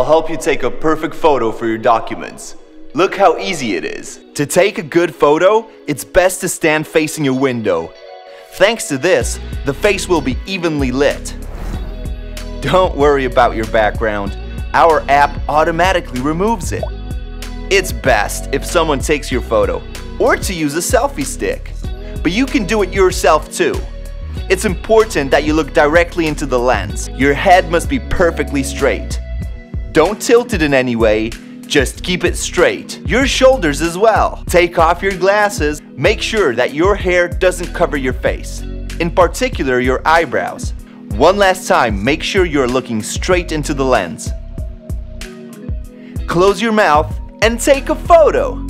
I'll help you take a perfect photo for your documents. Look how easy it is. To take a good photo, it's best to stand facing your window. Thanks to this, the face will be evenly lit. Don't worry about your background. Our app automatically removes it. It's best if someone takes your photo, or to use a selfie stick. But you can do it yourself too. It's important that you look directly into the lens. Your head must be perfectly straight. Don't tilt it in any way, just keep it straight. Your shoulders as well. Take off your glasses. Make sure that your hair doesn't cover your face, in particular your eyebrows. One last time, make sure you're looking straight into the lens. Close your mouth and take a photo.